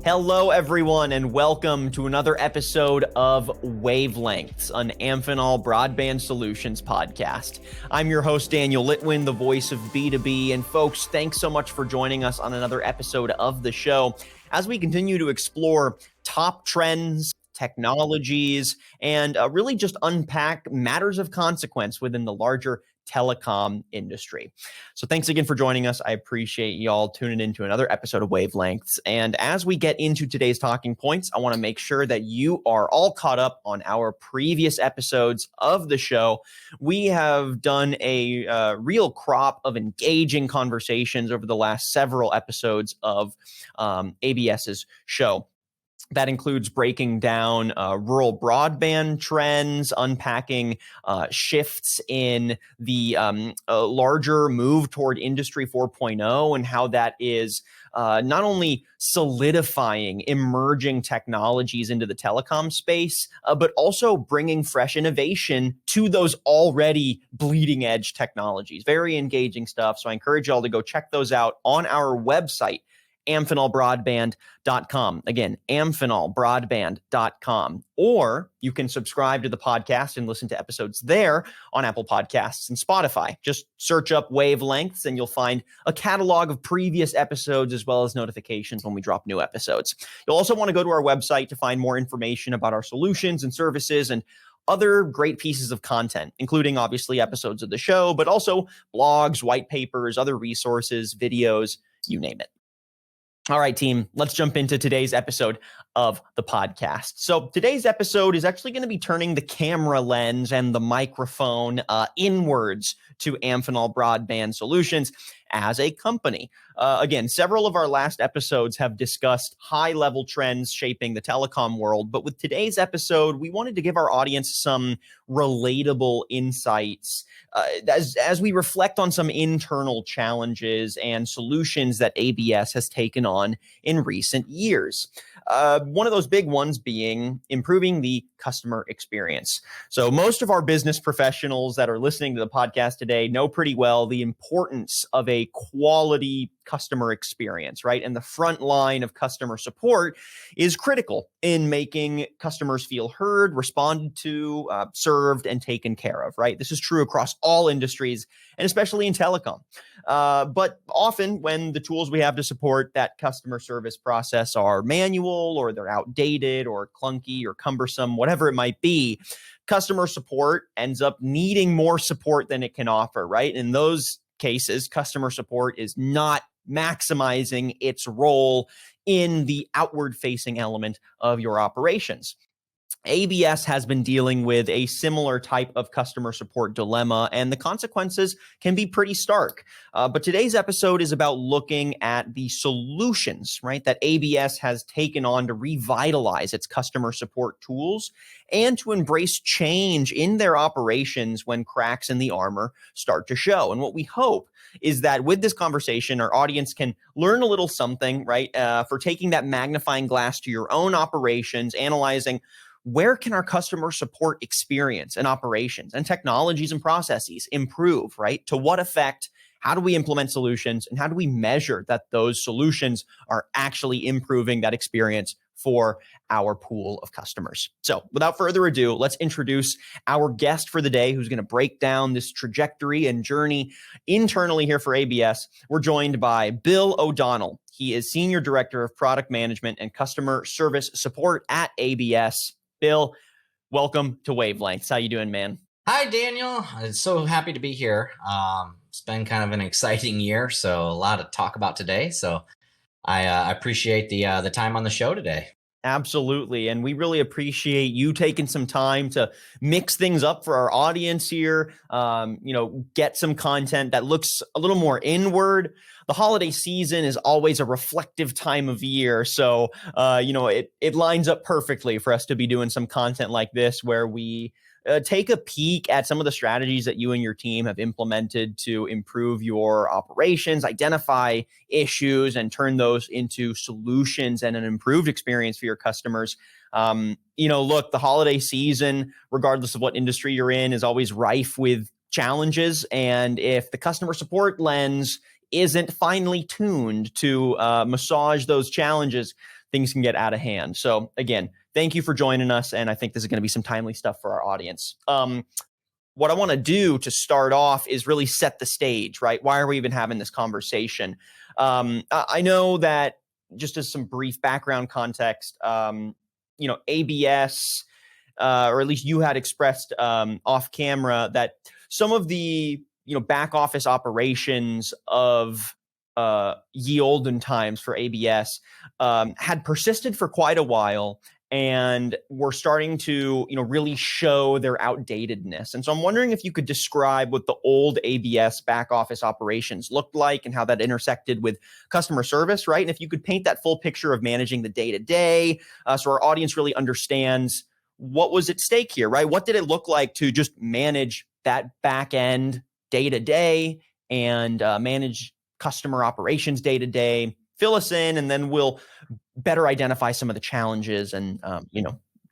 Hello, everyone, and welcome to another episode of Wavelengths, an Amphenol Broadband Solutions podcast. I'm your host, Daniel Litwin, the voice of B2B. And folks, thanks so much for joining us on another episode of the show as we continue to explore top trends, technologies, and really just unpack matters of consequence within the larger telecom industry. So thanks again for joining us. I appreciate y'all tuning into another episode of Wavelengths. And as we get into today's talking points, I want to make sure that you are all caught up on our previous episodes of the show. We have done a real crop of engaging conversations over the last several episodes of ABS's show. That includes breaking down rural broadband trends, unpacking shifts in the larger move toward Industry 4.0 and how that is not only solidifying emerging technologies into the telecom space, but also bringing fresh innovation to those already bleeding edge technologies. Very engaging stuff. So I encourage y'all to go check those out on our website, amphenolbroadband.com. Again, amphenolbroadband.com. Or you can subscribe to the podcast and listen to episodes there on Apple Podcasts and Spotify. Just search up Wavelengths and you'll find a catalog of previous episodes as well as notifications when we drop new episodes. You'll also want to go to our website to find more information about our solutions and services and other great pieces of content, including obviously episodes of the show, but also blogs, white papers, other resources, videos, you name it. All right, team, let's jump into today's episode of the podcast. So today's episode is actually going to be turning the camera lens and the microphone inwards to Amphenol Broadband Solutions as a company. Again, several of our last episodes have discussed high-level trends shaping the telecom world, but with today's episode, we wanted to give our audience some relatable insights as we reflect on some internal challenges and solutions that ABS has taken on in recent years. One of those big ones being improving the customer experience. So most of our business professionals that are listening to the podcast today know pretty well the importance of a quality customer experience, right? And the front line of customer support is critical in making customers feel heard, responded to, served, and taken care of, right? This is true across all industries and especially in telecom. But often when the tools we have to support that customer service process are manual or they're outdated or clunky or cumbersome, whatever it might be, customer support ends up needing more support than it can offer, right? In those cases, customer support is not maximizing its role in the outward-facing element of your operations. ABS has been dealing with a similar type of customer support dilemma, and the consequences can be pretty stark. But today's episode is about looking at the solutions, right, that ABS has taken on to revitalize its customer support tools and to embrace change in their operations when cracks in the armor start to show. And what we hope is that with this conversation, our audience can learn a little something, right, for taking that magnifying glass to your own operations, analyzing where can our customer support experience and operations and technologies and processes improve, right? To what effect? How do we implement solutions? And how do we measure that those solutions are actually improving that experience for our pool of customers? So without further ado, let's introduce our guest for the day who's going to break down this trajectory and journey internally here for ABS. We're joined by Bill O'Donnell. He is Senior Director of Product Management and Customer Service Support at ABS. Bill, welcome to Wavelengths. How you doing, man? Hi, Daniel. I'm so happy to be here. It's been kind of an exciting year, so a lot to talk about today. So I appreciate the time on the show today. Absolutely. And we really appreciate you taking some time to mix things up for our audience here, get some content that looks a little more inward. The holiday season is always a reflective time of year. So, it lines up perfectly for us to be doing some content like this where we take a peek at some of the strategies that you and your team have implemented to improve your operations, identify issues, and turn those into solutions and an improved experience for your customers. Look, the holiday season, regardless of what industry you're in, is always rife with challenges. And if the customer support lens isn't finely tuned to massage those challenges, things can get out of hand. So again, thank you for joining us. And I think this is going to be some timely stuff for our audience. What I want to do to start off is really set the stage, right? Why are we even having this conversation? I know that just as some brief background context, ABS, or at least you had expressed off camera that some of the back office operations of ye olden times for ABS had persisted for quite a while, and were starting to really show their outdatedness. And so I'm wondering if you could describe what the old ABS back office operations looked like and how that intersected with customer service, right? And if you could paint that full picture of managing the day-to-day, so our audience really understands what was at stake here, right? What did it look like to just manage that back end day-to-day and manage customer operations day-to-day? Fill us in, and then we'll better identify some of the challenges and,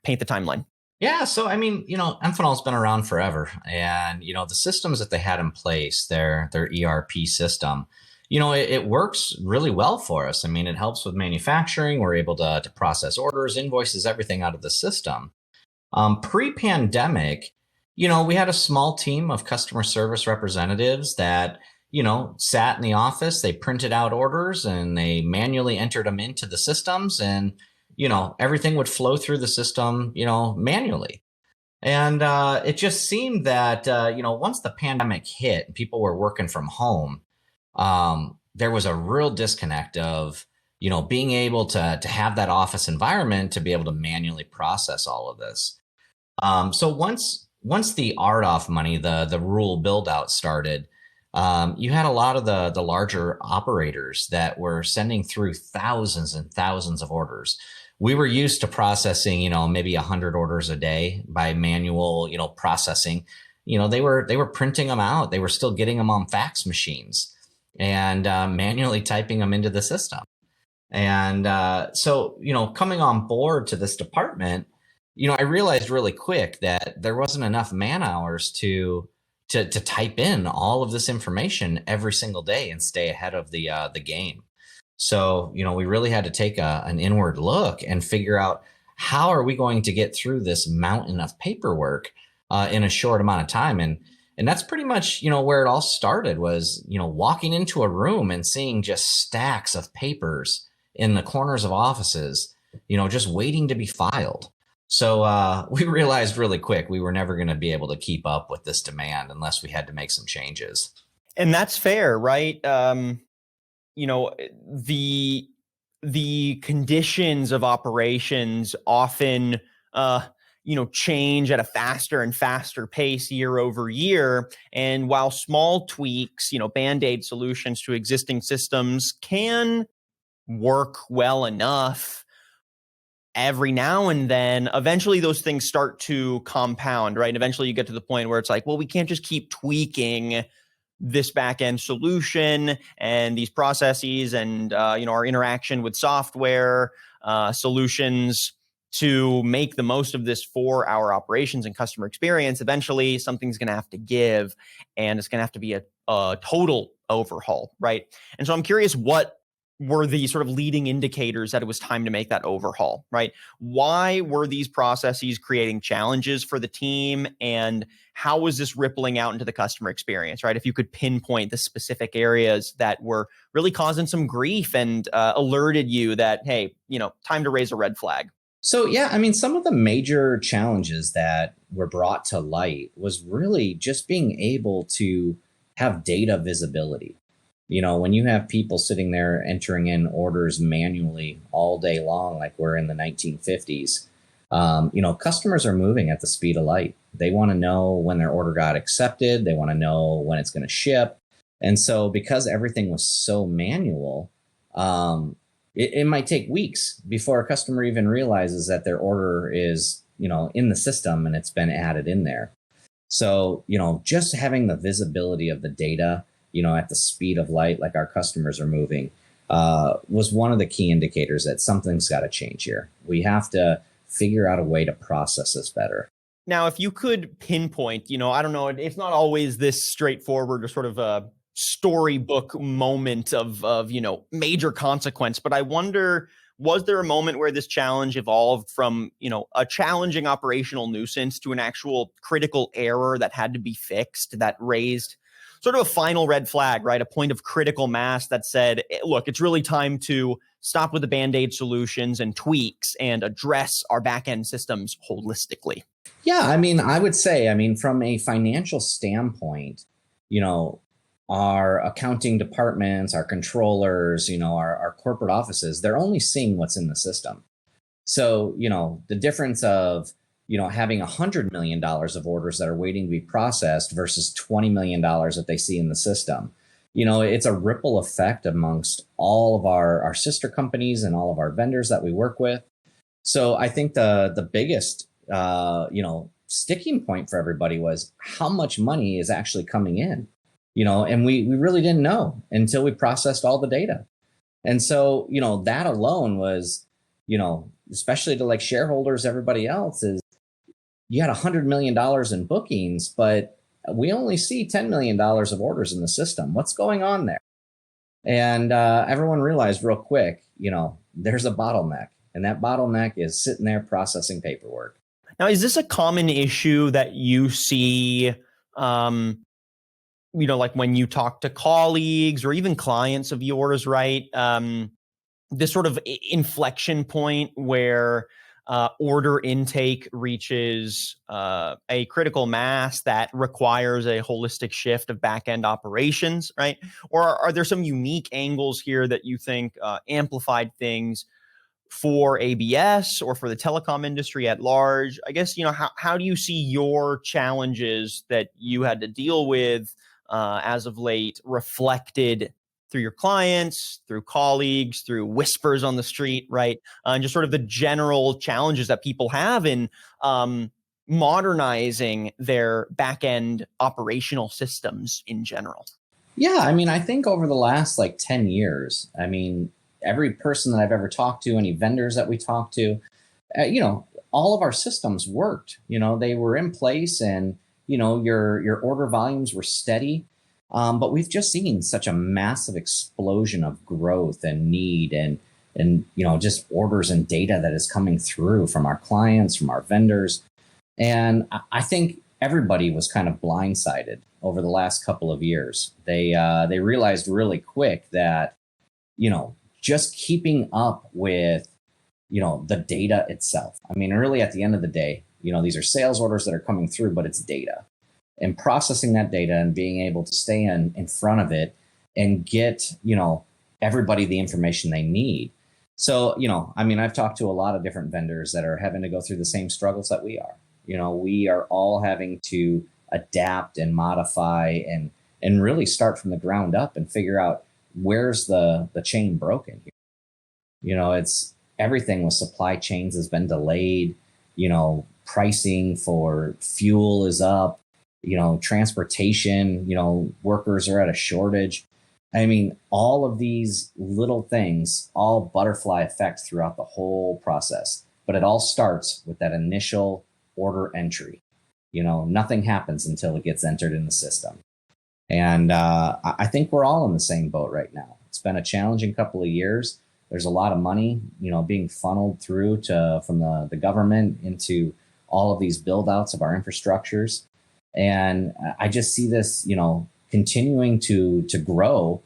paint the timeline. Yeah. So, Amphenol's been around forever, and, the systems that they had in place, their ERP system, it works really well for us. It helps with manufacturing. We're able to process orders, invoices, everything out of the system. Pre-pandemic, we had a small team of customer service representatives that, sat in the office, they printed out orders and they manually entered them into the systems, and, everything would flow through the system, manually. And it just seemed that, once the pandemic hit and people were working from home, there was a real disconnect of, being able to have that office environment to be able to manually process all of this. So once the RDOF money, the rural build out started, you had a lot of the larger operators that were sending through thousands and thousands of orders. We were used to processing, maybe 100 orders a day by manual, processing. They were printing them out. They were still getting them on fax machines and manually typing them into the system. And so, coming on board to this department, I realized really quick that there wasn't enough man hours to type in all of this information every single day and stay ahead of the game. So, we really had to take an inward look and figure out how are we going to get through this mountain of paperwork in a short amount of time. And that's pretty much, where it all started was, walking into a room and seeing just stacks of papers in the corners of offices, just waiting to be filed. So we realized really quick we were never going to be able to keep up with this demand unless we had to make some changes. And that's fair, right? The conditions of operations often, change at a faster and faster pace year over year. And while small tweaks, Band-Aid solutions to existing systems can work well enough, every now and then, eventually those things start to compound, right? Eventually you get to the point where it's like, well, we can't just keep tweaking this back-end solution and these processes and, our interaction with software solutions to make the most of this for our operations and customer experience. Eventually something's going to have to give, and it's going to have to be a total overhaul, right? And so I'm curious, what were the sort of leading indicators that it was time to make that overhaul, right? Why were these processes creating challenges for the team, and how was this rippling out into the customer experience, right? If you could pinpoint the specific areas that were really causing some grief and alerted you that, hey, time to raise a red flag. So, yeah, some of the major challenges that were brought to light was really just being able to have data visibility. When you have people sitting there entering in orders manually all day long, like we're in the 1950s, customers are moving at the speed of light. They want to know when their order got accepted. They want to know when it's going to ship. And so because everything was so manual, it might take weeks before a customer even realizes that their order is, in the system and it's been added in there. So, just having the visibility of the data, at the speed of light, like our customers are moving, was one of the key indicators that something's got to change here. We have to figure out a way to process this better. Now, if you could pinpoint, I don't know, it's not always this straightforward or sort of a storybook moment of major consequence, but I wonder Was there a moment where this challenge evolved from, a challenging operational nuisance to an actual critical error that had to be fixed, that raised sort of a final red flag, right? A point of critical mass that said, look, it's really time to stop with the Band-Aid solutions and tweaks and address our back-end systems holistically? Yeah, I would say, from a financial standpoint, our accounting departments, our controllers, our corporate offices, they're only seeing what's in the system. So, the difference of, having $100 million of orders that are waiting to be processed versus $20 million that they see in the system, it's a ripple effect amongst all of our sister companies and all of our vendors that we work with. So I think the biggest, sticking point for everybody was how much money is actually coming in, and we really didn't know until we processed all the data. And so, that alone was, especially to like shareholders, everybody else, is you had $100 million in bookings, but we only see $10 million of orders in the system. What's going on there? And everyone realized real quick, there's a bottleneck, and that bottleneck is sitting there processing paperwork. Now, is this a common issue that you see, like when you talk to colleagues or even clients of yours, right? This sort of inflection point where order intake reaches a critical mass that requires a holistic shift of back-end operations, right? Or are there some unique angles here that you think amplified things for ABS or for the telecom industry at large? I guess, how do you see your challenges that you had to deal with as of late reflected through your clients, through colleagues, through whispers on the street, right? And just sort of the general challenges that people have in modernizing their back-end operational systems in general. Yeah, I think over the last 10 years, every person that I've ever talked to, any vendors that we talked to, all of our systems worked. They were in place, and your order volumes were steady. But we've just seen such a massive explosion of growth and need and just orders and data that is coming through from our clients, from our vendors. And I think everybody was kind of blindsided over the last couple of years. They realized really quick that, just keeping up with, the data itself. Really at the end of the day, these are sales orders that are coming through, but it's data. And processing that data and being able to stay in front of it and get, everybody the information they need. So, I've talked to a lot of different vendors that are having to go through the same struggles that we are. We are all having to adapt and modify and really start from the ground up and figure out where's the chain broken here. It's everything with supply chains has been delayed. Pricing for fuel is up. Transportation, workers are at a shortage. All of these little things, all butterfly effect throughout the whole process. But it all starts with that initial order entry. Nothing happens until it gets entered in the system. And I think we're all in the same boat right now. It's been a challenging couple of years. There's a lot of money, being funneled through from the government into all of these build outs of our infrastructures. And I just see this, continuing to grow.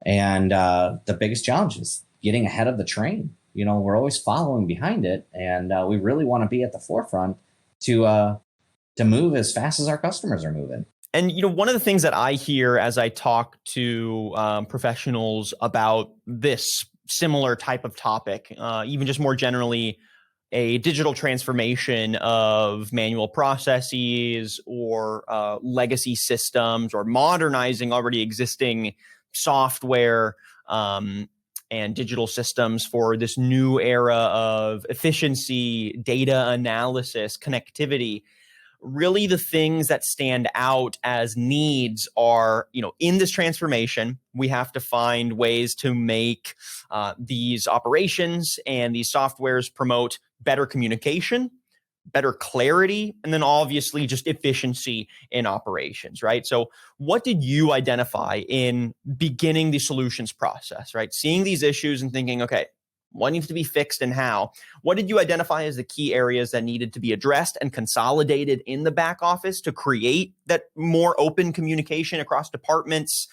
And the biggest challenge is getting ahead of the train. We're always following behind it. And we really want to be at the forefront to move as fast as our customers are moving. And, one of the things that I hear as I talk to professionals about this similar type of topic, even just more generally, a digital transformation of manual processes or legacy systems, or modernizing already existing software and digital systems for this new era of efficiency, data analysis, connectivity. Really, the things that stand out as needs are, in this transformation, we have to find ways to make these operations and these softwares promote better communication, better clarity, and then obviously just efficiency in operations, right? So what did you identify in beginning the solutions process, right? Seeing these issues and thinking, okay, what needs to be fixed and how. What did you identify as the key areas that needed to be addressed and consolidated in the back office to create that more open communication across departments,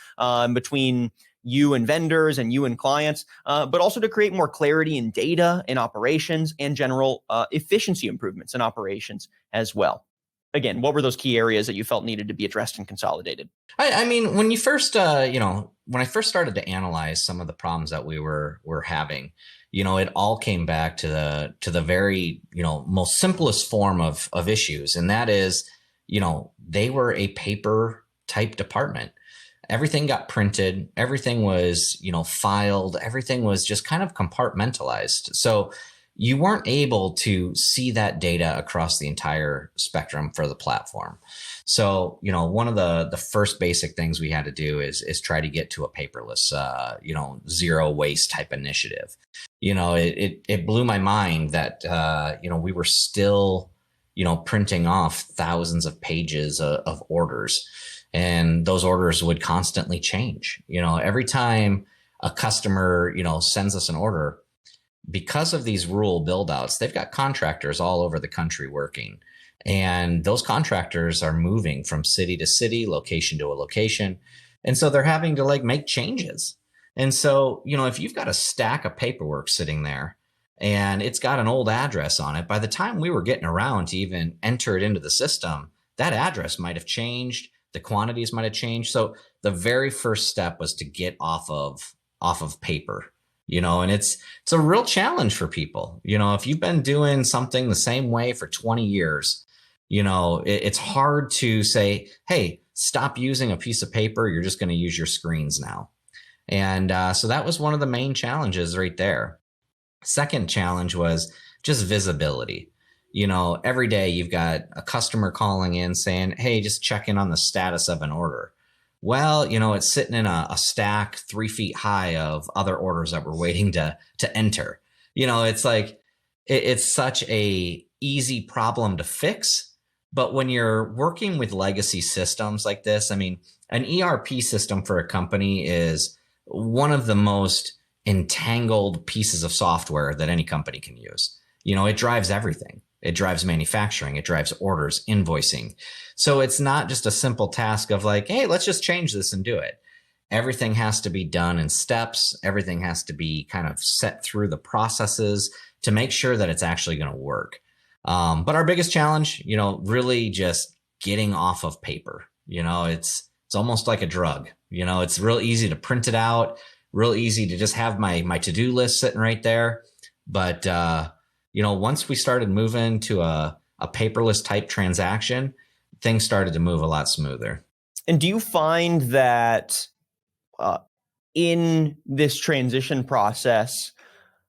between you and vendors and you and clients, but also to create more clarity in data in operations and general efficiency improvements in operations as well? Again, what were those key areas that you felt needed to be addressed and consolidated? I mean, when you first, when I first started to analyze some of the problems that we were having, it all came back to the very, most simplest form of issues. And that is, they were a paper type department. Everything got printed. Everything was, filed. Everything was just kind of compartmentalized. So you weren't able to see that data across the entire spectrum for the platform. So, one of the first basic things we had to do is try to get to a paperless, zero waste type initiative. It blew my mind that, we were still, printing off thousands of pages of orders, and those orders would constantly change. Every time a customer, sends us an order, because of these rural build outs, they've got contractors all over the country working. And those contractors are moving from city to city, location to a location. And so they're having to make changes. And so, if you've got a stack of paperwork sitting there and it's got an old address on it, by the time we were getting around to even enter it into the system, that address might have changed. The quantities might have changed. So the very first step was to get off of paper. And it's a real challenge for people. If you've been doing something the same way for 20 years, it's hard to say, hey, stop using a piece of paper. You're just going to use your screens now. And so that was one of the main challenges right there. Second challenge was just visibility. Every day you've got a customer calling in saying, hey, just check in on the status of an order. Well, it's sitting in a stack 3 feet high of other orders that we're waiting to enter. It's like, it's such a easy problem to fix. But when you're working with legacy systems like this, I mean, an ERP system for a company is one of the most entangled pieces of software that any company can use. It drives everything. It drives manufacturing. It drives orders, invoicing. So it's not just a simple task of hey, let's just change this and do it. Everything has to be done in steps. Everything has to be kind of set through the processes to make sure that it's actually going to work. But our biggest challenge, really just getting off of paper. It's almost like a drug. It's real easy to print it out, real easy to just have my to-do list sitting right there. But once we started moving to a paperless type transaction, things started to move a lot smoother. And do you find that in this transition process,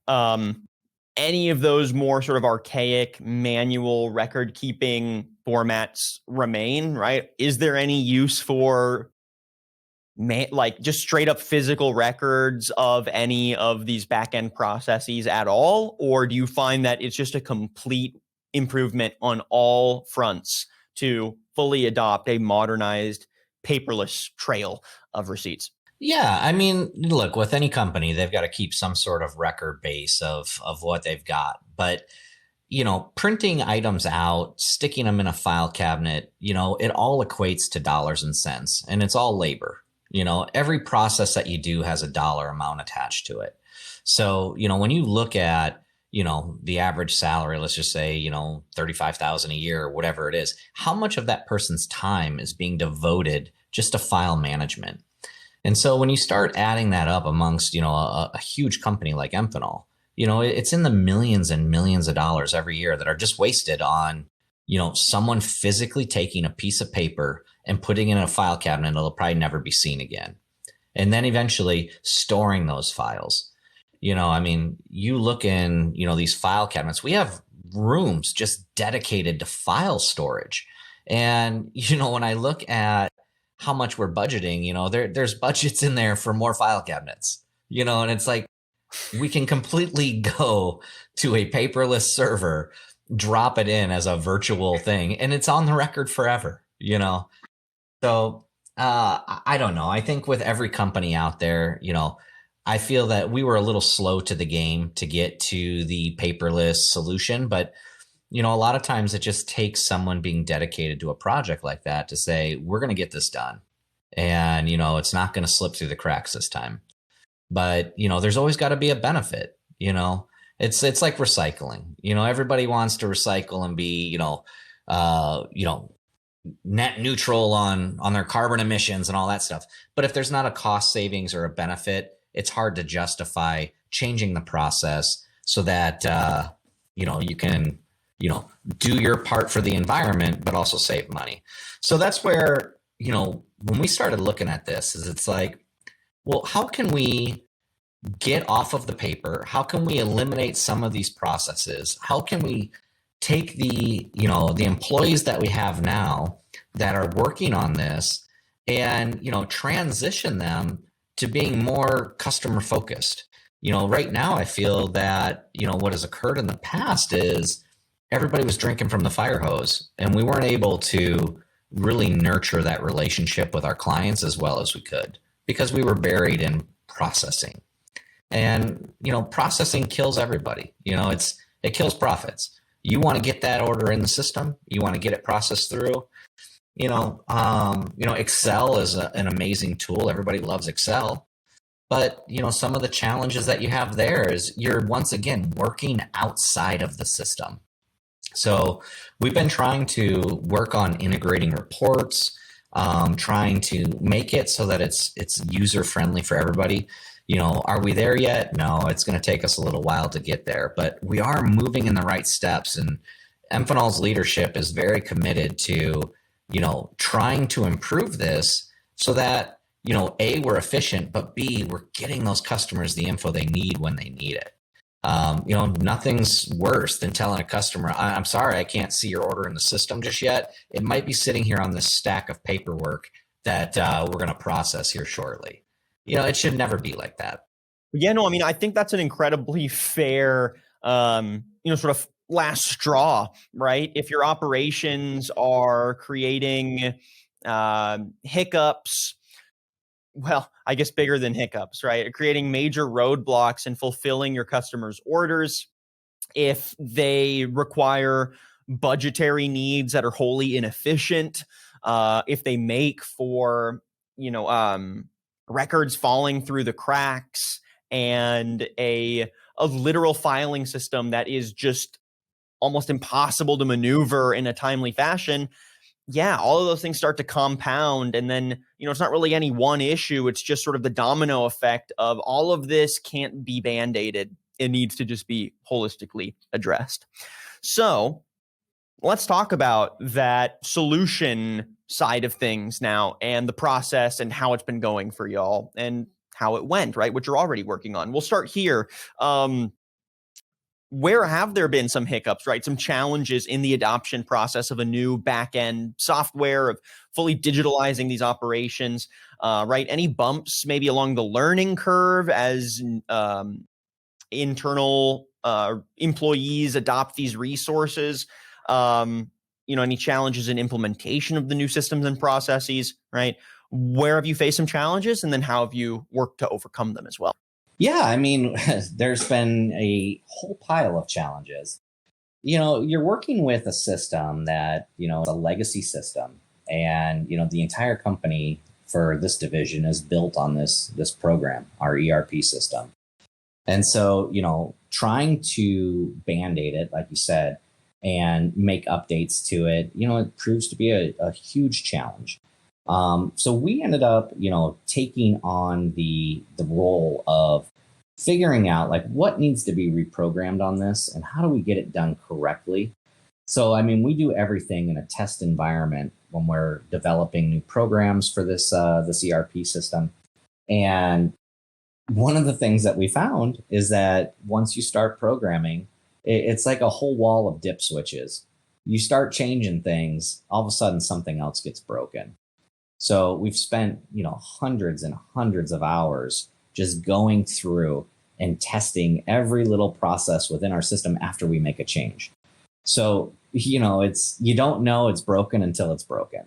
any of those more sort of archaic manual record keeping formats remain, right? Is there any use for just straight up physical records of any of these back-end processes at all? Or do you find that it's just a complete improvement on all fronts to fully adopt a modernized paperless trail of receipts? Yeah, I mean, look, with any company, they've got to keep some sort of record base of what they've got. But, printing items out, sticking them in a file cabinet, it all equates to dollars and cents, and it's all labor. Every process that you do has a dollar amount attached to it. So, when you look at, the average salary, let's just say, $35,000 a year or whatever it is, how much of that person's time is being devoted just to file management? And so when you start adding that up amongst, a huge company like Amphenol, it's in the millions and millions of dollars every year that are just wasted on, someone physically taking a piece of paper and putting it in a file cabinet that'll probably never be seen again. And then eventually storing those files. You look in, these file cabinets, we have rooms just dedicated to file storage. And, when I look at how much we're budgeting, there's budgets in there for more file cabinets, and it's like, we can completely go to a paperless server, drop it in as a virtual thing, and it's on the record forever, So I don't know. I think with every company out there, I feel that we were a little slow to the game to get to the paperless solution, but a lot of times it just takes someone being dedicated to a project like that to say, we're going to get this done. And, it's not going to slip through the cracks this time. But, there's always got to be a benefit, it's like recycling, everybody wants to recycle and be, net neutral on their carbon emissions and all that stuff. But if there's not a cost savings or a benefit, it's hard to justify changing the process so that, you can, do your part for the environment, but also save money. So that's where, when we started looking at this, is it's like, well, how can we get off of the paper? How can we eliminate some of these processes? How can we take the employees that we have now that are working on this and, transition them to being more customer focused? Right now I feel that, what has occurred in the past is everybody was drinking from the fire hose, and we weren't able to really nurture that relationship with our clients as well as we could because we were buried in processing. And, processing kills everybody. It kills profits. You want to get that order in the system. You want to get it processed through. Excel is an amazing tool. Everybody loves Excel. But, some of the challenges that you have there is you're once again working outside of the system. So we've been trying to work on integrating reports, trying to make it so that it's user friendly for everybody. Are we there yet? No, it's going to take us a little while to get there, but we are moving in the right steps. And Amphenol's leadership is very committed to, trying to improve this so that, A, we're efficient, but B, we're getting those customers the info they need when they need it. Nothing's worse than telling a customer, I'm sorry, I can't see your order in the system just yet. It might be sitting here on this stack of paperwork that we're going to process here shortly. It should never be like that. Yeah, no, I mean, I think that's an incredibly fair, sort of last straw, right? If your operations are creating hiccups, well, I guess bigger than hiccups, right? Creating major roadblocks in fulfilling your customers' orders, if they require budgetary needs that are wholly inefficient, if they make for, records falling through the cracks and a literal filing system that is just almost impossible to maneuver in a timely fashion. Yeah, all of those things start to compound. And then, it's not really any one issue. It's just sort of the domino effect of all of this can't be band-aided. It needs to just be holistically addressed. So let's talk about that solution side of things now and the process and how it's been going for y'all and how it went, right? What you're already working on. We'll start here. Where have there been some hiccups, right? Some challenges in the adoption process of a new back-end software, of fully digitalizing these operations, right? Any bumps maybe along the learning curve as internal employees adopt these resources? Any challenges in implementation of the new systems and processes, right? Where have you faced some challenges, and then how have you worked to overcome them as well? Yeah, I mean, there's been a whole pile of challenges. You're working with a system that, is a legacy system. And, the entire company for this division is built on this program, our ERP system. And so, trying to band-aid it, like you said, and make updates to it, it proves to be a huge challenge. So we ended up, taking on the role of figuring out like what needs to be reprogrammed on this and how do we get it done correctly. So, I mean, we do everything in a test environment when we're developing new programs for this ERP system. And one of the things that we found is that once you start programming, it's like a whole wall of dip switches. You start changing things, all of a sudden something else gets broken. So we've spent, hundreds and hundreds of hours just going through and testing every little process within our system after we make a change. So, you don't know it's broken until it's broken.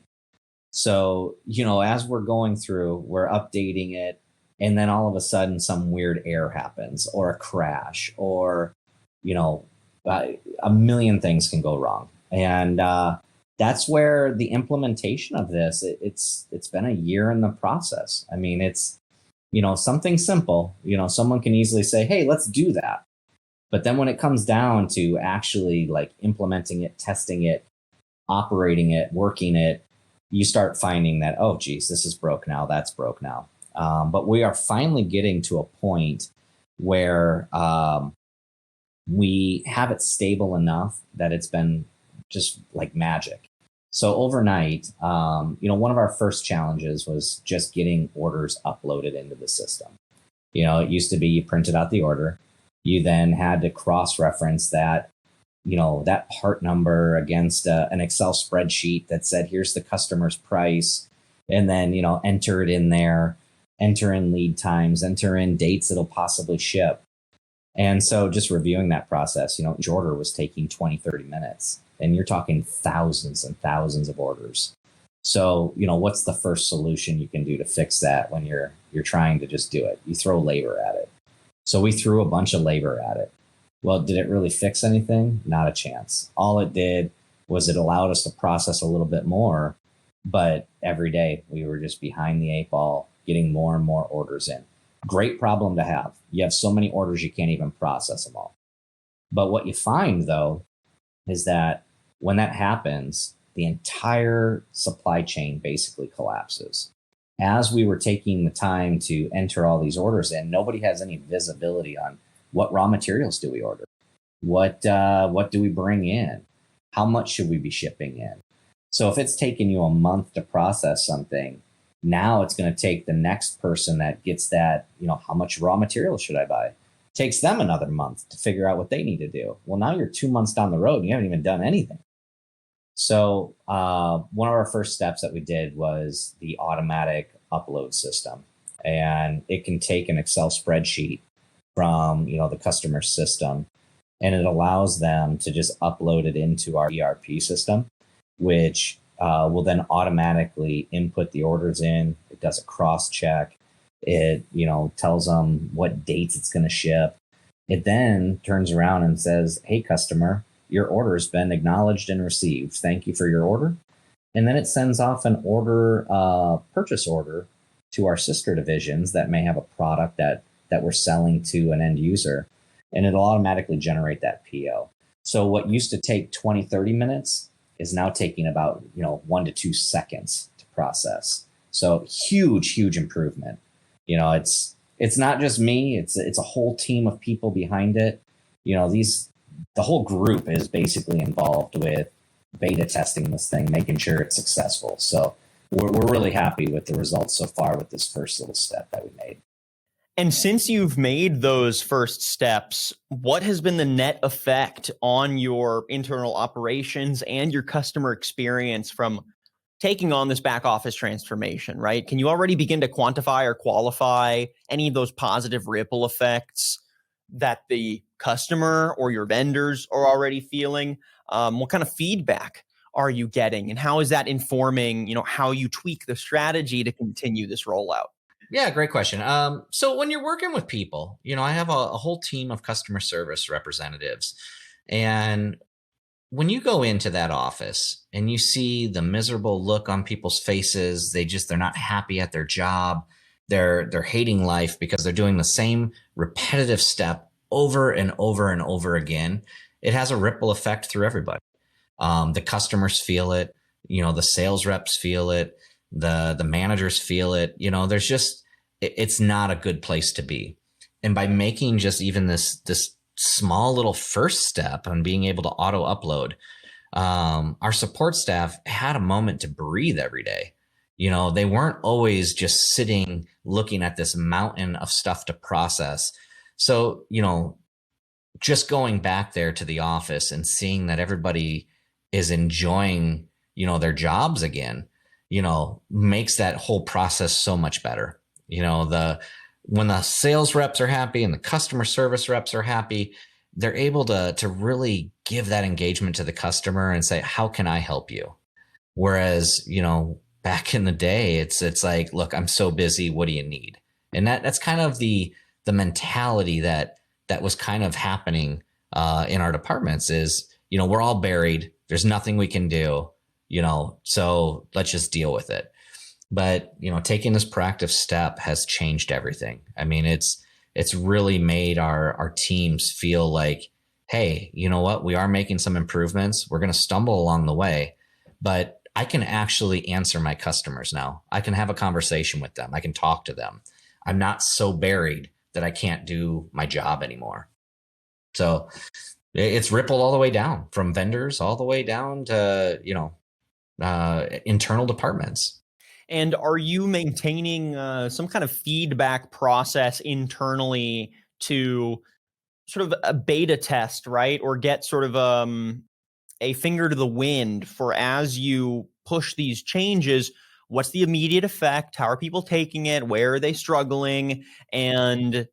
So, as we're going through, we're updating it And then all of a sudden some weird error happens or a crash or, you know, a million things can go wrong. And that's where the implementation of this, it's been a year in the process. I mean, it's, something simple, someone can easily say, hey, let's do that. But then when it comes down to actually like implementing it, testing it, operating it, working it, you start finding that, oh, geez, this is broke now, that's broke now. But we are finally getting to a point where we have it stable enough that it's been just like magic. So overnight, one of our first challenges was just getting orders uploaded into the system. It used to be you printed out the order. You then had to cross-reference that, that part number against an Excel spreadsheet that said, here's the customer's price. And then, enter it in there, enter in lead times, enter in dates it'll possibly ship. And so just reviewing that process, each order was taking 20, 30 minutes. And you're talking thousands and thousands of orders. So, what's the first solution you can do to fix that when you're trying to just do it? You throw labor at it. So we threw a bunch of labor at it. Well, did it really fix anything? Not a chance. All it did was it allowed us to process a little bit more. But every day we were just behind the 8 ball, getting more and more orders in. Great problem to have. You have so many orders, you can't even process them all. But what you find, though, is that when that happens, the entire supply chain basically collapses. As we were taking the time to enter all these orders in, nobody has any visibility on what raw materials do we order? What do we bring in? How much should we be shipping in? So if it's taken you a month to process something, now it's going to take the next person that gets that, how much raw material should I buy? Takes them another month to figure out what they need to do. Well, now you're 2 months down the road and you haven't even done anything. So one of our first steps that we did was the automatic upload system. And it can take an Excel spreadsheet from, the customer's system, and it allows them to just upload it into our ERP system, which will then automatically input the orders in. It does a cross check. It, tells them what dates it's going to ship. It then turns around and says, hey, customer, your order has been acknowledged and received. Thank you for your order. And then it sends off an purchase order to our sister divisions that may have a product that we're selling to an end user. And it'll automatically generate that PO. So what used to take 20, 30 minutes is now taking about, 1 to 2 seconds to process. So huge, huge improvement. It's not just me. It's a whole team of people behind it. The whole group is basically involved with beta testing this thing, making sure it's successful. So we're really happy with the results so far with this first little step that we made. And since you've made those first steps, what has been the net effect on your internal operations and your customer experience from taking on this back office transformation, right? Can you already begin to quantify or qualify any of those positive ripple effects that the customer or your vendors are already feeling? What kind of feedback are you getting, and how is that informing, how you tweak the strategy to continue this rollout? Yeah, great question. So when you're working with people, I have a whole team of customer service representatives, and when you go into that office and you see the miserable look on people's faces, they're not happy at their job. They're hating life because they're doing the same repetitive step over and over and over again. It has a ripple effect through everybody. The customers feel it, the sales reps feel it, the managers feel it. It's not a good place to be. And by making just even this small little first step on being able to auto upload, our support staff had a moment to breathe every day. They weren't always just sitting looking at this mountain of stuff to process. So, just going back there to the office and seeing that everybody is enjoying, their jobs again, makes that whole process so much better. When the sales reps are happy and the customer service reps are happy, they're able to really give that engagement to the customer and say, how can I help you? Whereas, back in the day, it's like, look, I'm so busy. What do you need? And that's kind of the mentality that was kind of happening in our departments is, we're all buried. There's nothing we can do, so let's just deal with it. But, taking this proactive step has changed everything. I mean, it's really made our teams feel like, hey, you know what? We are making some improvements. We're going to stumble along the way, but I can actually answer my customers now. I can have a conversation with them. I can talk to them. I'm not so buried that I can't do my job anymore. So it's rippled all the way down from vendors all the way down to, internal departments. And are you maintaining some kind of feedback process internally to sort of a beta test, right? Or get sort of a finger to the wind for as you push these changes, what's the immediate effect? How are people taking it? Where are they struggling? And,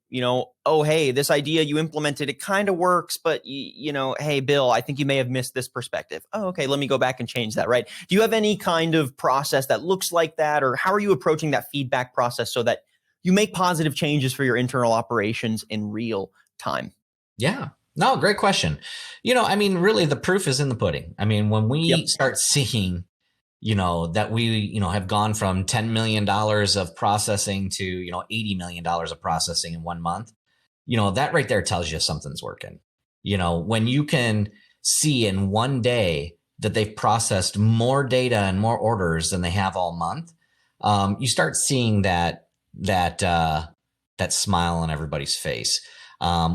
oh, hey, this idea you implemented, it kind of works, but, hey, Bill, I think you may have missed this perspective. Oh, okay, let me go back and change that, right? Do you have any kind of process that looks like that? Or how are you approaching that feedback process so that you make positive changes for your internal operations in real time? Yeah. No, great question. Really the proof is in the pudding. I mean, when we start seeing, that we, have gone from $10 million of processing to, $80 million of processing in 1 month, that right there tells you something's working. When you can see in one day that they've processed more data and more orders than they have all month, you start seeing that smile on everybody's face.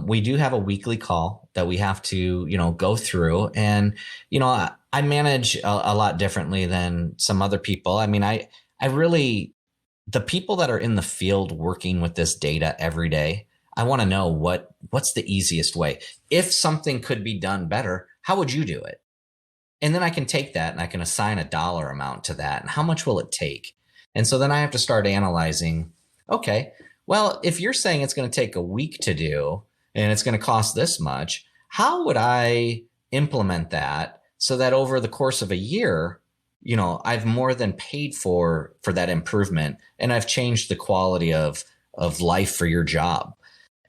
We do have a weekly call that we have to, go through. And, I manage a lot differently than some other people. I mean, I really, the people that are in the field working with this data every day, I want to know what's the easiest way. If something could be done better, how would you do it? And then I can take that and I can assign a dollar amount to that. And how much will it take? And so then I have to start analyzing, okay, well, if you're saying it's going to take a week to do and it's going to cost this much, how would I implement that so that over the course of a year, I've more than paid for that improvement and I've changed the quality of life for your job?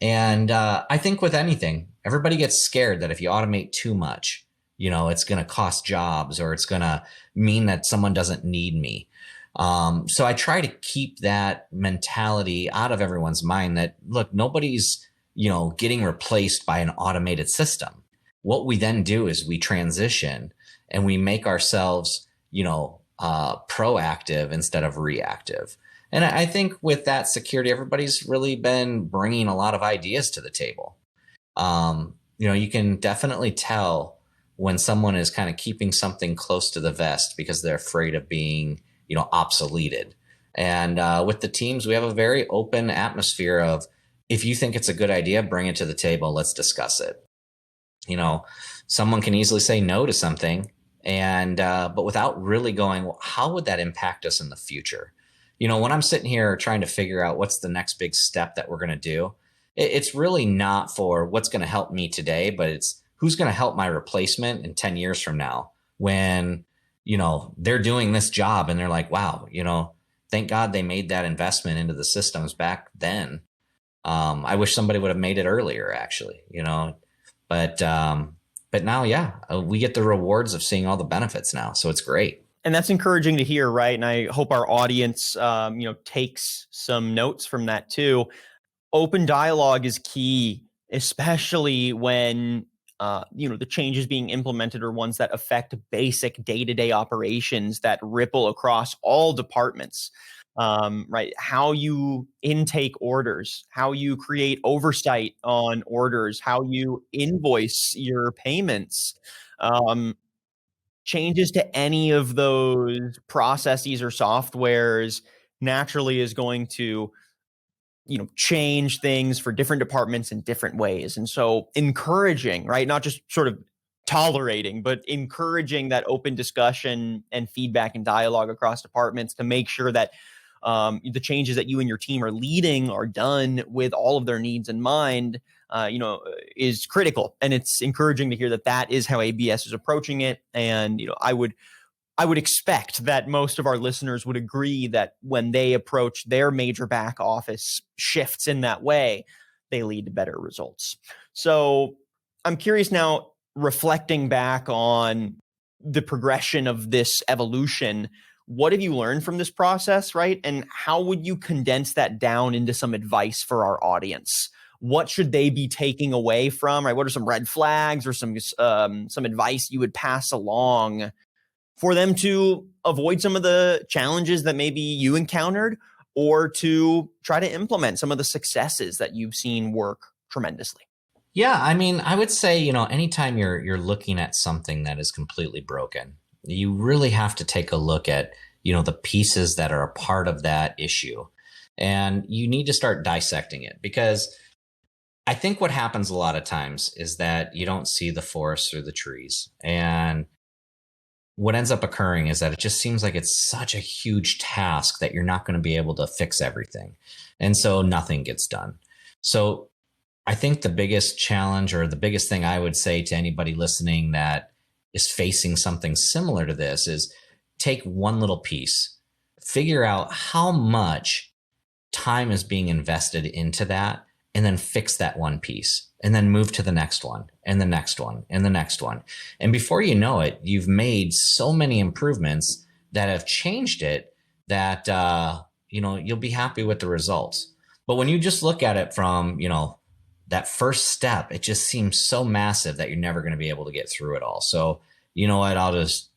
And I think with anything, everybody gets scared that if you automate too much, it's going to cost jobs or it's going to mean that someone doesn't need me. So I try to keep that mentality out of everyone's mind that, look, nobody's, getting replaced by an automated system. What we then do is we transition and we make ourselves, proactive instead of reactive. And I think with that security, everybody's really been bringing a lot of ideas to the table. You can definitely tell when someone is kind of keeping something close to the vest because they're afraid of being, obsoleted. And with the teams, we have a very open atmosphere of, if you think it's a good idea, bring it to the table. Let's discuss it. Someone can easily say no to something, and but without really going, well, how would that impact us in the future? When I'm sitting here trying to figure out what's the next big step that we're going to do, it's really not for what's going to help me today, but it's who's going to help my replacement in 10 years from now when, they're doing this job and they're like, wow, thank God they made that investment into the systems back then. I wish somebody would have made it earlier, actually, but now, we get the rewards of seeing all the benefits now. So it's great. And that's encouraging to hear, right? And I hope our audience, takes some notes from that too. Open dialogue is key, especially when, the changes being implemented are ones that affect basic day-to-day operations that ripple across all departments. Right? How you intake orders, how you create oversight on orders, how you invoice your payments. Changes to any of those processes or softwares naturally is going to, change things for different departments in different ways. And so encouraging, right? Not just sort of tolerating, but encouraging that open discussion and feedback and dialogue across departments to make sure that the changes that you and your team are leading are done with all of their needs in mind, is critical. And it's encouraging to hear that is how ABS is approaching it. And, I would I would expect that most of our listeners would agree that when they approach their major back office shifts in that way, they lead to better results. So I'm curious now, reflecting back on the progression of this evolution, what have you learned from this process, right? And how would you condense that down into some advice for our audience? What should they be taking away from, right? What are some red flags or some advice you would pass along for them to avoid some of the challenges that maybe you encountered, or to try to implement some of the successes that you've seen work tremendously? Yeah, I mean, I would say, anytime you're looking at something that is completely broken, you really have to take a look at, the pieces that are a part of that issue. And you need to start dissecting it, because I think what happens a lot of times is that you don't see the forest through the trees. And what ends up occurring is that it just seems like it's such a huge task that you're not going to be able to fix everything. And so nothing gets done. So I think the biggest challenge, or the biggest thing I would say to anybody listening that is facing something similar to this, is take one little piece, figure out how much time is being invested into that, and then fix that one piece, and then move to the next one and the next one and the next one. And before you know it, you've made so many improvements that have changed it that, you'll be happy with the results. But when you just look at it from, that first step, it just seems so massive that you're never going to be able to get through it all. So, you know what, I'll just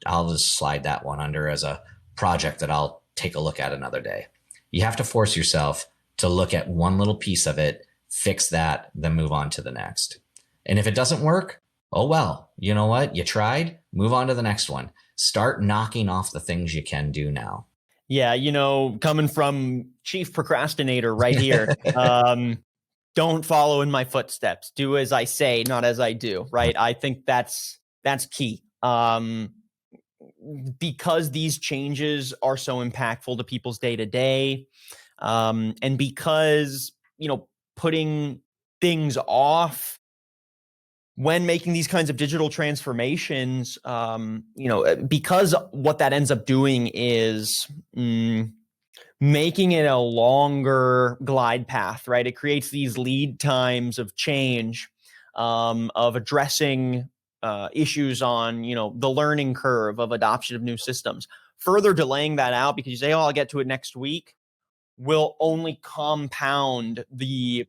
slide that one under as a project that I'll take a look at another day. You have to force yourself to look at one little piece of it, fix that, then move on to the next. And if it doesn't work, oh well, you know what? You tried, move on to the next one. Start knocking off the things you can do now. Yeah, coming from chief procrastinator right here, don't follow in my footsteps. Do as I say, not as I do, right? I think that's key. Because these changes are so impactful to people's day to day, and because, putting things off when making these kinds of digital transformations, because what that ends up doing is making it a longer glide path, right? It creates these lead times of change, of addressing issues on, the learning curve of adoption of new systems. Further delaying that out because you say, oh, I'll get to it next week, will only compound the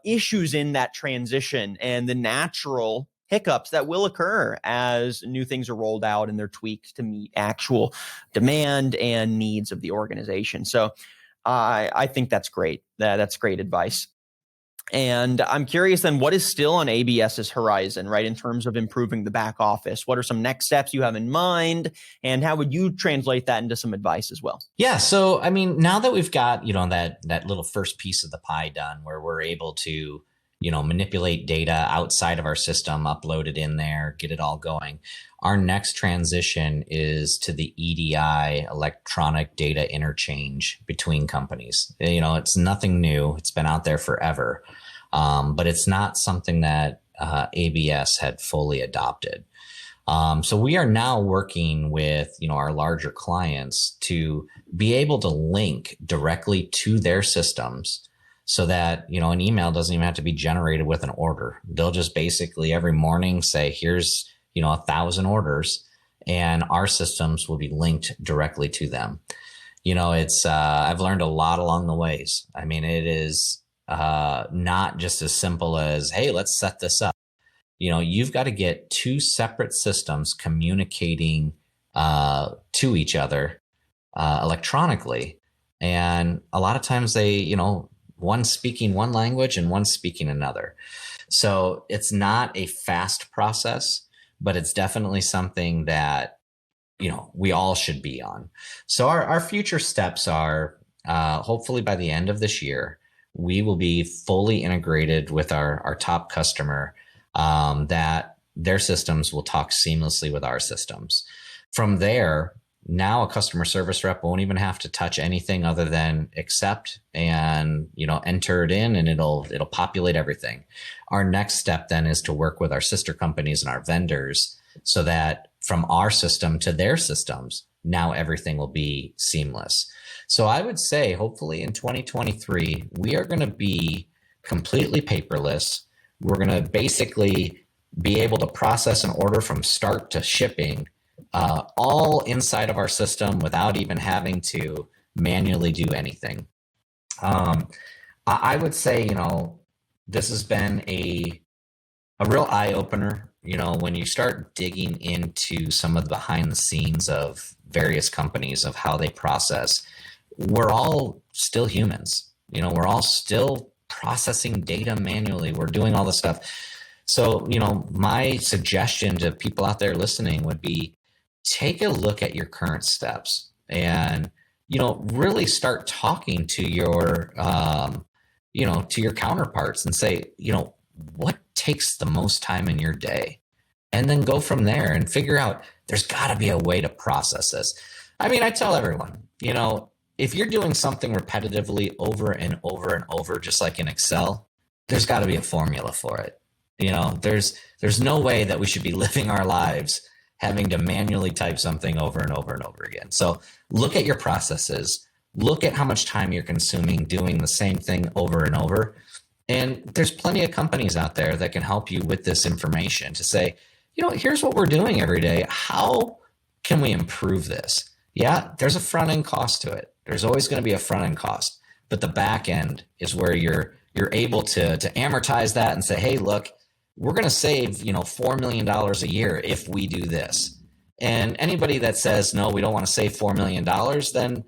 issues in that transition and the natural hiccups that will occur as new things are rolled out and they're tweaked to meet actual demand and needs of the organization. So I think that's great. That's great advice. And I'm curious then, what is still on ABS's horizon, right, in terms of improving the back office? What are some next steps you have in mind? And how would you translate that into some advice as well? Yeah. So, I mean, now that we've got, that little first piece of the pie done, where we're able to, manipulate data outside of our system, upload it in there, get it all going. Our next transition is to the EDI, electronic data interchange between companies. It's nothing new. It's been out there forever. But it's not something that ABS had fully adopted. So we are now working with, our larger clients to be able to link directly to their systems, so that, an email doesn't even have to be generated with an order. They'll just basically every morning say, here's, 1,000 orders, and our systems will be linked directly to them. It's, I've learned a lot along the ways. I mean, it is not just as simple as, hey, let's set this up. You've got to get two separate systems communicating to each other electronically. And a lot of times they, one speaking one language and one speaking another. So it's not a fast process, but it's definitely something that, we all should be on. So our future steps are hopefully by the end of this year, we will be fully integrated with our top customer, that their systems will talk seamlessly with our systems. From there, now a customer service rep won't even have to touch anything other than accept and, enter it in, and it'll populate everything. Our next step then is to work with our sister companies and our vendors, so that from our system to their systems, now everything will be seamless. So I would say, hopefully in 2023, we are going to be completely paperless. We're going to basically be able to process an order from start to shipping, all inside of our system without even having to manually do anything. I would say, this has been a real eye opener. When you start digging into some of the behind the scenes of various companies of how they process, we're all still humans. We're all still processing data manually. We're doing all this stuff. So, my suggestion to people out there listening would be take a look at your current steps and, really start talking to your, to your counterparts and say, what takes the most time in your day? And then go from there and figure out there's got to be a way to process this. I mean, I tell everyone, if you're doing something repetitively over and over and over, just like in Excel, there's got to be a formula for it. There's no way that we should be living our lives having to manually type something over and over and over again. So look at your processes, look at how much time you're consuming doing the same thing over and over. And there's plenty of companies out there that can help you with this information to say, here's what we're doing every day. How can we improve this? Yeah, there's a front end cost to it. There's always going to be a front end cost, but the back end is where you're able to amortize that and say, hey, look, we're going to save, $4 million a year if we do this. And anybody that says, no, we don't want to save $4 million, then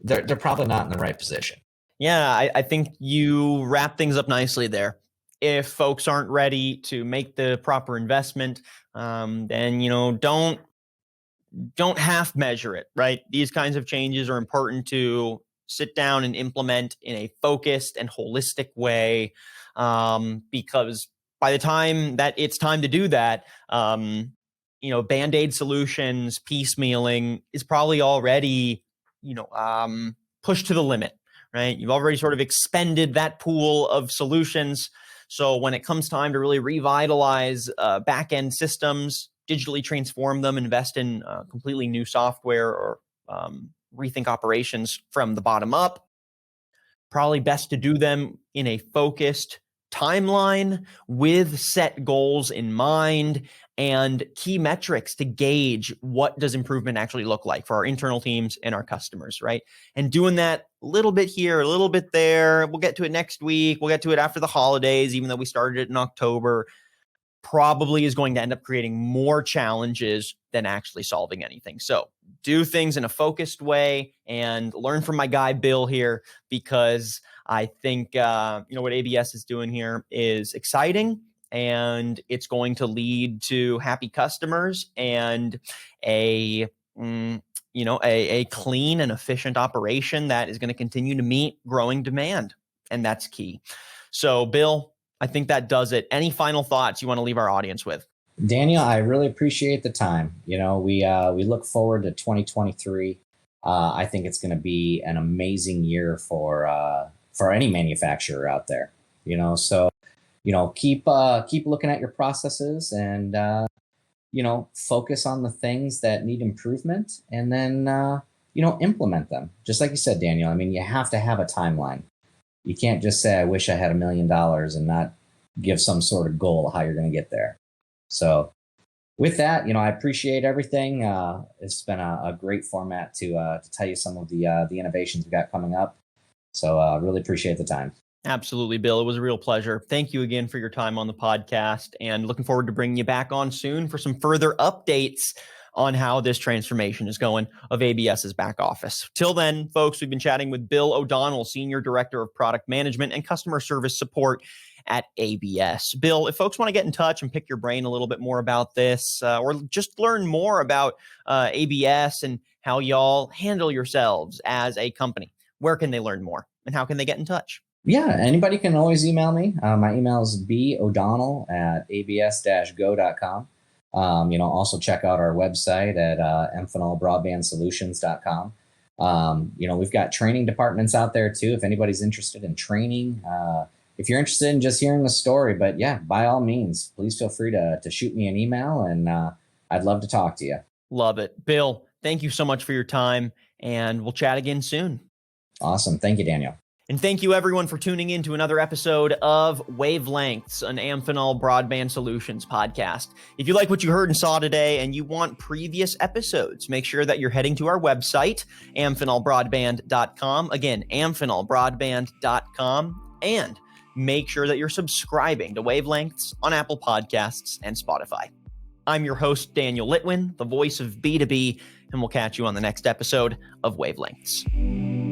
they're probably not in the right position. Yeah, I think you wrap things up nicely there. If folks aren't ready to make the proper investment, then, don't half measure it, right? These kinds of changes are important to sit down and implement in a focused and holistic way, because by the time that it's time to do that, Band-Aid solutions, piecemealing is probably already, pushed to the limit, right? You've already sort of expended that pool of solutions. So when it comes time to really revitalize back-end systems, digitally transform them, invest in completely new software, or rethink operations from the bottom up, probably best to do them in a focused timeline with set goals in mind and key metrics to gauge what does improvement actually look like for our internal teams and our customers, right? And doing that a little bit here, a little bit there. We'll get to it next week. We'll get to it after the holidays, even though we started it in October. Probably is going to end up creating more challenges than actually solving anything. So do things in a focused way and learn from my guy, Bill, here, because I think, what ABS is doing here is exciting, and it's going to lead to happy customers and a clean and efficient operation that is going to continue to meet growing demand. And that's key. So, Bill, I think that does it. Any final thoughts you want to leave our audience with? Daniel, I really appreciate the time. We look forward to 2023. I think it's going to be an amazing year for any manufacturer out there. So keep looking at your processes and focus on the things that need improvement, and then implement them. Just like you said, Daniel. I mean, you have to have a timeline. You can't just say, I wish I had $1 million and not give some sort of goal how you're going to get there. So with that, I appreciate everything. It's been a great format to tell you some of the innovations we got coming up. So really appreciate the time. Absolutely, Bill. It was a real pleasure. Thank you again for your time on the podcast, and looking forward to bringing you back on soon for some further updates on how this transformation is going of ABS's back office. Till then, folks, we've been chatting with Bill O'Donnell, Senior Director of Product Management and Customer Service Support at ABS. Bill, if folks want to get in touch and pick your brain a little bit more about this, or just learn more about ABS and how y'all handle yourselves as a company, where can they learn more and how can they get in touch? Yeah, anybody can always email me. My email is bodonnell@abs-go.com. Also check out our website at Amphenol broadbandsolutions.com. We've got training departments out there too. If anybody's interested in training, if you're interested in just hearing the story, but yeah, by all means, please feel free to shoot me an email, and I'd love to talk to you. Love it. Bill, thank you so much for your time, and we'll chat again soon. Awesome. Thank you, Daniel. And thank you, everyone, for tuning in to another episode of Wavelengths, an Amphenol Broadband Solutions podcast. If you like what you heard and saw today and you want previous episodes, make sure that you're heading to our website, amphenolbroadband.com. Again, amphenolbroadband.com. And make sure that you're subscribing to Wavelengths on Apple Podcasts and Spotify. I'm your host, Daniel Litwin, the voice of B2B, and we'll catch you on the next episode of Wavelengths.